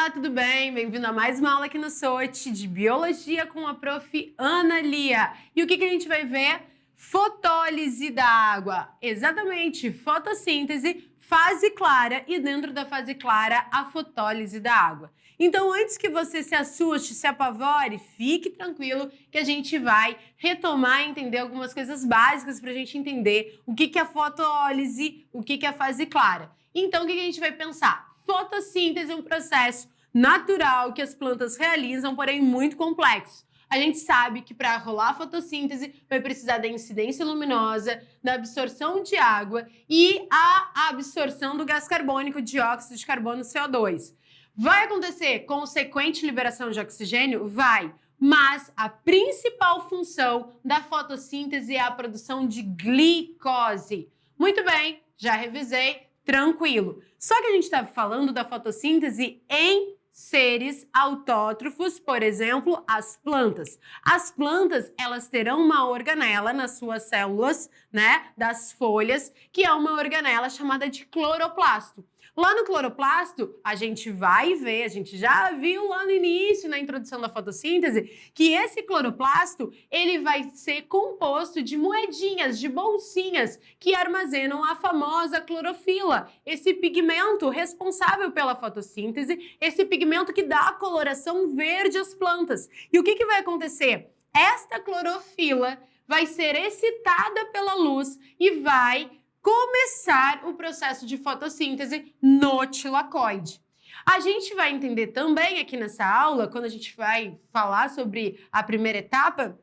Olá, tudo bem? Bem-vindo a mais uma aula aqui no SOT de Biologia com a prof. Ana Lia. E o que a gente vai ver? Fotólise da água. Exatamente, fotossíntese, fase clara e dentro da fase clara a fotólise da água. Então, antes que você se assuste, se apavore, fique tranquilo que a gente vai retomar e entender algumas coisas básicas para a gente entender o que é a fotólise, o que é a fase clara. Então, o que a gente vai pensar? Fotossíntese é um processo natural que as plantas realizam, porém muito complexo. A gente sabe que para rolar a fotossíntese vai precisar da incidência luminosa, da absorção de água e a absorção do gás carbônico, dióxido de carbono, CO2. Vai acontecer consequente liberação de oxigênio? Vai, mas a principal função da fotossíntese é a produção de glicose. Muito bem, já revisei, tranquilo. Só que a gente está falando da fotossíntese em seres autótrofos, por exemplo, as plantas. As plantas, elas terão uma organela nas suas células, né, das folhas, que é uma organela chamada de cloroplasto. Lá no cloroplasto, a gente vai ver, a gente já viu lá no início, na introdução da fotossíntese, que esse cloroplasto, ele vai ser composto de moedinhas, de bolsinhas, que armazenam a famosa clorofila, esse pigmento responsável pela fotossíntese, esse pigmento que dá a coloração verde às plantas. E o que vai acontecer? Esta clorofila vai ser excitada pela luz e vai começar o processo de fotossíntese no tilacoide. A gente vai entender também aqui nessa aula, quando a gente vai falar sobre a primeira etapa,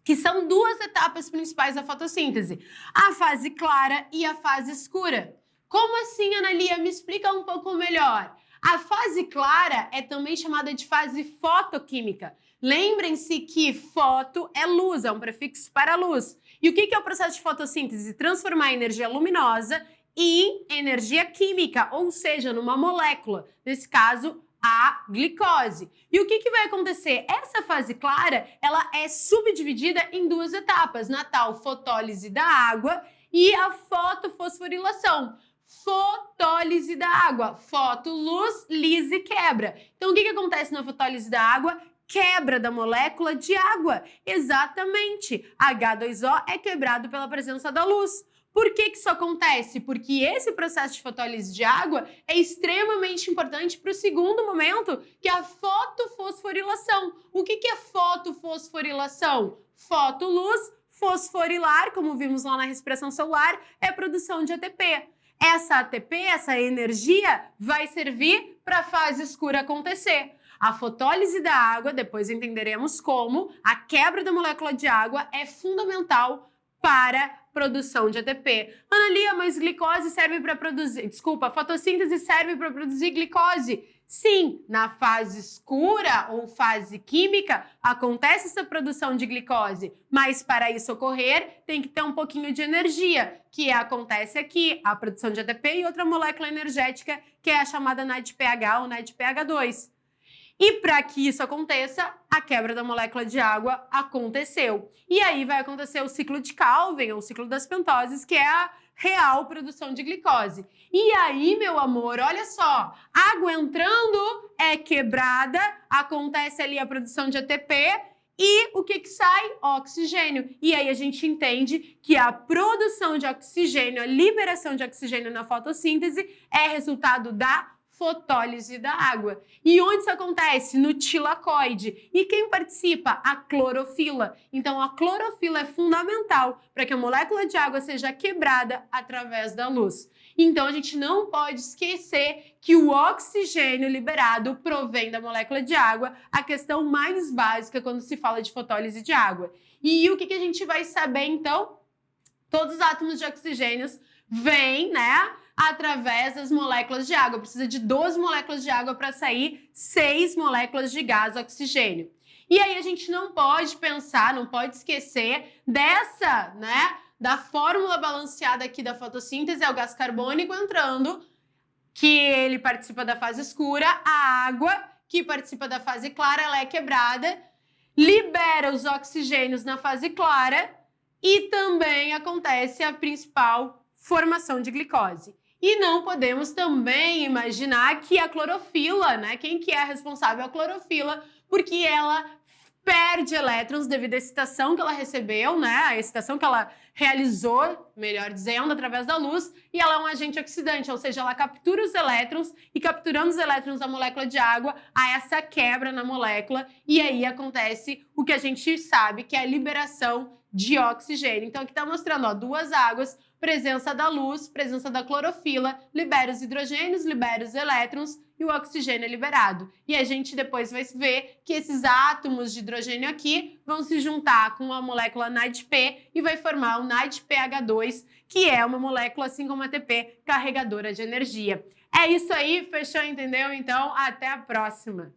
que são duas etapas principais da fotossíntese, a fase clara e a fase escura. Como assim, Ana Lia? Me explica um pouco melhor. A fase clara é também chamada de fase fotoquímica. Lembrem-se que foto é luz, é um prefixo para luz. E o que é o processo de fotossíntese? Transformar a energia luminosa em energia química, ou seja, numa molécula. Nesse caso, a glicose. E o que vai acontecer? Essa fase clara, ela é subdividida em duas etapas, na tal fotólise da água e a fotofosforilação. Fotólise da água, foto, luz, lise, quebra. Então, o que acontece na fotólise da água? Quebra da molécula de água. Exatamente. H2O é quebrado pela presença da luz. Por que isso acontece? Porque esse processo de fotólise de água é extremamente importante para o segundo momento, que é a fotofosforilação. O que é fotofosforilação? Fotoluz, fosforilar, como vimos lá na respiração celular, é a produção de ATP. Essa ATP, essa energia, vai servir para a fase escura acontecer. A fotólise da água, depois entenderemos como, a quebra da molécula de água é fundamental para a produção de ATP. Ana Lia, mas glicose serve para produzir... Desculpa, fotossíntese serve para produzir glicose? Sim, na fase escura ou fase química acontece essa produção de glicose, mas para isso ocorrer tem que ter um pouquinho de energia, que acontece aqui, a produção de ATP e outra molécula energética que é a chamada NADPH ou NADPH2. E para que isso aconteça, a quebra da molécula de água aconteceu. E aí vai acontecer o ciclo de Calvin, ou o ciclo das pentoses, que é a real produção de glicose. E aí, meu amor, olha só, água entrando é quebrada, acontece ali a produção de ATP e o que sai? Oxigênio. E aí a gente entende que a produção de oxigênio, a liberação de oxigênio na fotossíntese é resultado da fotólise da água. E onde isso acontece? No tilacoide. E quem participa? A clorofila. Então, a clorofila é fundamental para que a molécula de água seja quebrada através da luz. Então, a gente não pode esquecer que o oxigênio liberado provém da molécula de água, a questão mais básica quando se fala de fotólise de água. E o que a gente vai saber, então? Todos os átomos de oxigênio vêm, né, através das moléculas de água. Precisa de 12 moléculas de água para sair 6 moléculas de gás oxigênio. E aí a gente não pode pensar, não pode esquecer dessa, né, da fórmula balanceada aqui da fotossíntese, é o gás carbônico entrando, que ele participa da fase escura, a água, que participa da fase clara, ela é quebrada, libera os oxigênios na fase clara e também acontece a principal formação de glicose. E não podemos também imaginar que a clorofila, né? Quem que é responsável? A clorofila, porque ela perde elétrons devido à excitação que ela recebeu, né? A excitação que ela realizou, melhor dizendo, através da luz, e ela é um agente oxidante, ou seja, ela captura os elétrons e capturando os elétrons da molécula de água, há essa quebra na molécula e aí acontece o que a gente sabe, que é a liberação de oxigênio. Então aqui está mostrando, ó, duas águas, presença da luz, presença da clorofila, libera os hidrogênios, libera os elétrons e o oxigênio é liberado. E a gente depois vai ver que esses átomos de hidrogênio aqui vão se juntar com a molécula NADP e vai formar o NADPH2, que é uma molécula, assim como a ATP, carregadora de energia. É isso aí, fechou, entendeu? Então, até a próxima!